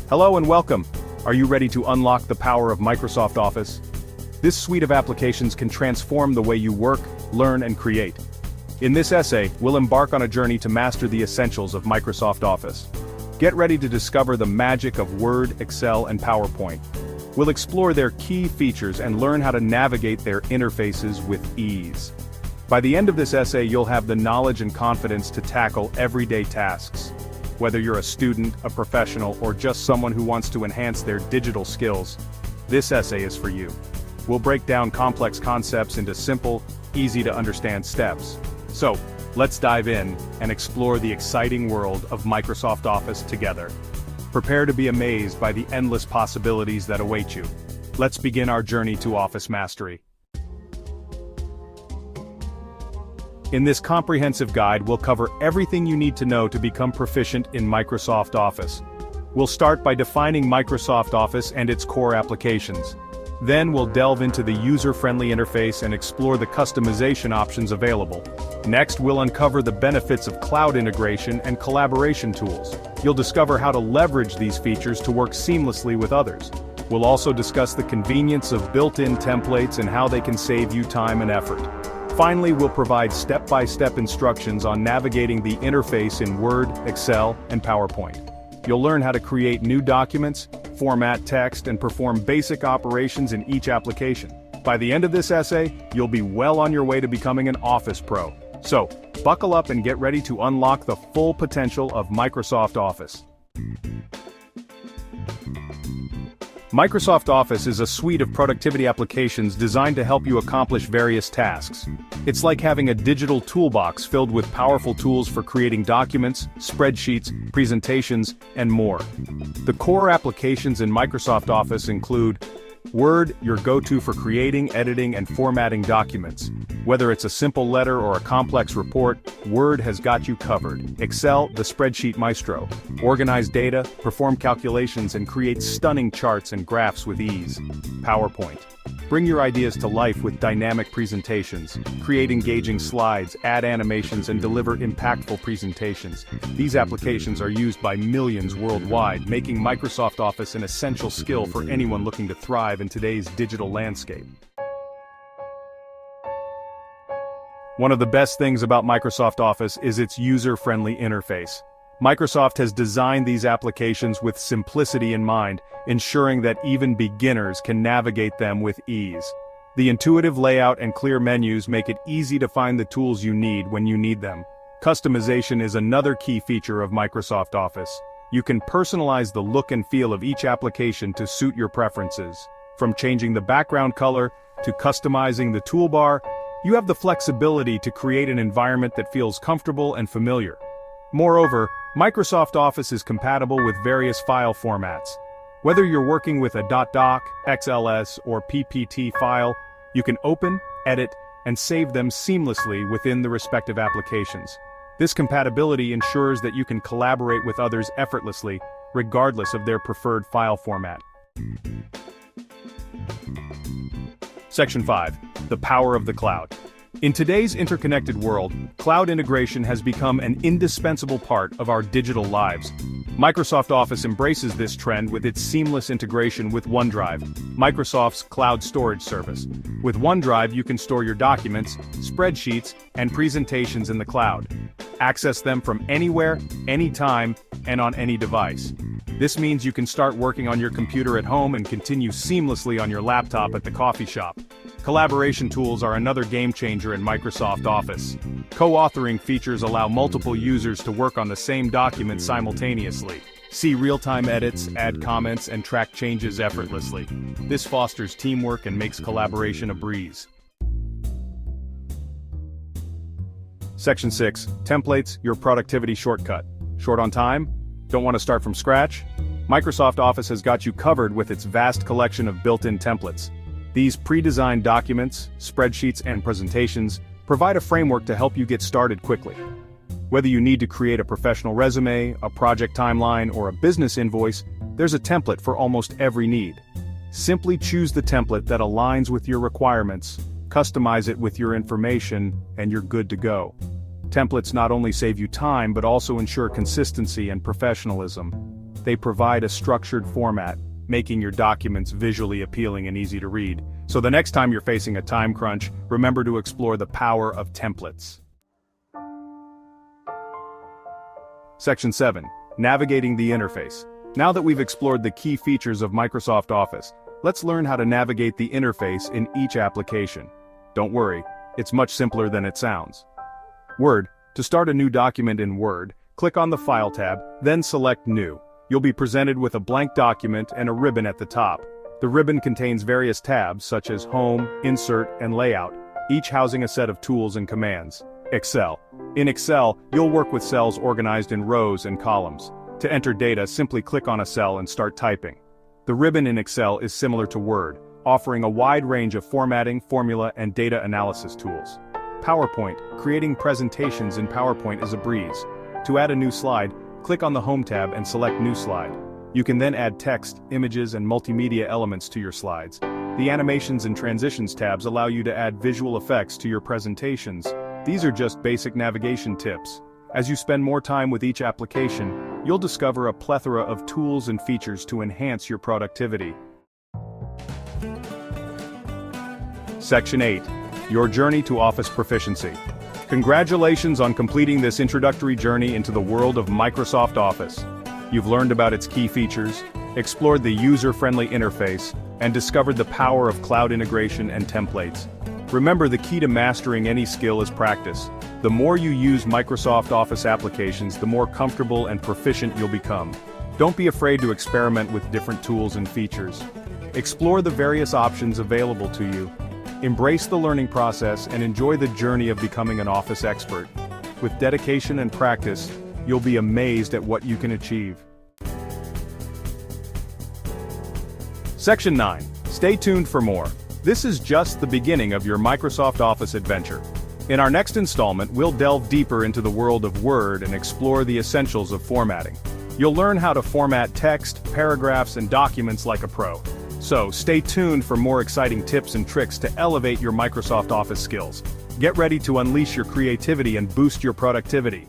Hello and welcome. Are you ready to unlock the power of Microsoft Office? This suite of applications can transform the way you work, learn, and create. In this essay, we'll embark on a journey to master the essentials of Microsoft Office. Get ready to discover the magic of Word, Excel, and PowerPoint. We'll explore their key features and learn how to navigate their interfaces with ease. By the end of this essay, you'll have the knowledge and confidence to tackle everyday tasks. Whether you're a student, a professional, or just someone who wants to enhance their digital skills, this essay is for you. We'll break down complex concepts into simple, easy-to-understand steps. So, let's dive in and explore the exciting world of Microsoft Office together. Prepare to be amazed by the endless possibilities that await you. Let's begin our journey to Office mastery. In this comprehensive guide, we'll cover everything you need to know to become proficient in Microsoft Office. We'll start by defining Microsoft Office and its core applications. Then we'll delve into the user-friendly interface and explore the customization options available. Next, we'll uncover the benefits of cloud integration and collaboration tools. You'll discover how to leverage these features to work seamlessly with others. We'll also discuss the convenience of built-in templates and how they can save you time and effort. Finally, we'll provide step-by-step instructions on navigating the interface in Word, Excel, and PowerPoint. You'll learn how to create new documents, format text, and perform basic operations in each application. By the end of this essay, you'll be well on your way to becoming an Office pro. So, buckle up and get ready to unlock the full potential of Microsoft Office. Microsoft Office is a suite of productivity applications designed to help you accomplish various tasks. It's like having a digital toolbox filled with powerful tools for creating documents, spreadsheets, presentations, and more. The core applications in Microsoft Office include Word, your go-to for creating, editing, and formatting documents. Whether it's a simple letter or a complex report, Word has got you covered. Excel, the spreadsheet maestro. Organize data, perform calculations, and create stunning charts and graphs with ease. PowerPoint. Bring your ideas to life with dynamic presentations. Create engaging slides, add animations, and deliver impactful presentations. These applications are used by millions worldwide, making Microsoft Office an essential skill for anyone looking to thrive in today's digital landscape. One of the best things about Microsoft Office is its user-friendly interface. Microsoft has designed these applications with simplicity in mind, ensuring that even beginners can navigate them with ease. The intuitive layout and clear menus make it easy to find the tools you need when you need them. Customization is another key feature of Microsoft Office. You can personalize the look and feel of each application to suit your preferences. From changing the background color to customizing the toolbar, you have the flexibility to create an environment that feels comfortable and familiar. Moreover, Microsoft Office is compatible with various file formats. Whether you're working with a .doc, XLS, or PPT file, you can open, edit, and save them seamlessly within the respective applications. This compatibility ensures that you can collaborate with others effortlessly, regardless of their preferred file format. Section 5. The power of the cloud. In today's interconnected world, cloud integration has become an indispensable part of our digital lives. Microsoft Office embraces this trend with its seamless integration with OneDrive, Microsoft's cloud storage service. With OneDrive, you can store your documents, spreadsheets, and presentations in the cloud. Access them from anywhere, anytime, and on any device. This means you can start working on your computer at home and continue seamlessly on your laptop at the coffee shop. Collaboration tools are another game changer in Microsoft Office. Co-authoring features allow multiple users to work on the same document simultaneously. See real-time edits, add comments, and track changes effortlessly. This fosters teamwork and makes collaboration a breeze. Section 6. Templates, your productivity shortcut. Short on time? Don't want to start from scratch? Microsoft Office has got you covered with its vast collection of built-in templates. These pre-designed documents, spreadsheets, and presentations provide a framework to help you get started quickly. Whether you need to create a professional resume, a project timeline, or a business invoice, there's a template for almost every need. Simply choose the template that aligns with your requirements, customize it with your information, and you're good to go. Templates not only save you time but also ensure consistency and professionalism. They provide a structured format, making your documents visually appealing and easy to read. So the next time you're facing a time crunch, remember to explore the power of templates. Section 7. Navigating the interface. Now that we've explored the key features of Microsoft Office, let's learn how to navigate the interface in each application. Don't worry, it's much simpler than it sounds. Word. To start a new document in Word, click on the File tab, then select New. You'll be presented with a blank document and a ribbon at the top. The ribbon contains various tabs such as Home, Insert, and Layout, each housing a set of tools and commands. Excel. In Excel, you'll work with cells organized in rows and columns. To enter data, simply click on a cell and start typing. The ribbon in Excel is similar to Word, offering a wide range of formatting, formula, and data analysis tools. PowerPoint. Creating presentations in PowerPoint is a breeze. To add a new slide, click on the Home tab and select New Slide. You can then add text, images, and multimedia elements to your slides. The Animations and Transitions tabs allow you to add visual effects to your presentations. These are just basic navigation tips. As you spend more time with each application, you'll discover a plethora of tools and features to enhance your productivity. Section 8. Your journey to Office proficiency. Congratulations on completing this introductory journey into the world of Microsoft Office. You've learned about its key features, explored the user-friendly interface, and discovered the power of cloud integration and templates. Remember, the key to mastering any skill is practice. The more you use Microsoft Office applications, the more comfortable and proficient you'll become. Don't be afraid to experiment with different tools and features. Explore the various options available to you. Embrace the learning process and enjoy the journey of becoming an Office expert. With dedication and practice, you'll be amazed at what you can achieve. Section 9. Stay tuned for more. This is just the beginning of your Microsoft Office adventure. In our next installment, we'll delve deeper into the world of Word and explore the essentials of formatting. You'll learn how to format text, paragraphs, and documents like a pro. So, stay tuned for more exciting tips and tricks to elevate your Microsoft Office skills. Get ready to unleash your creativity and boost your productivity.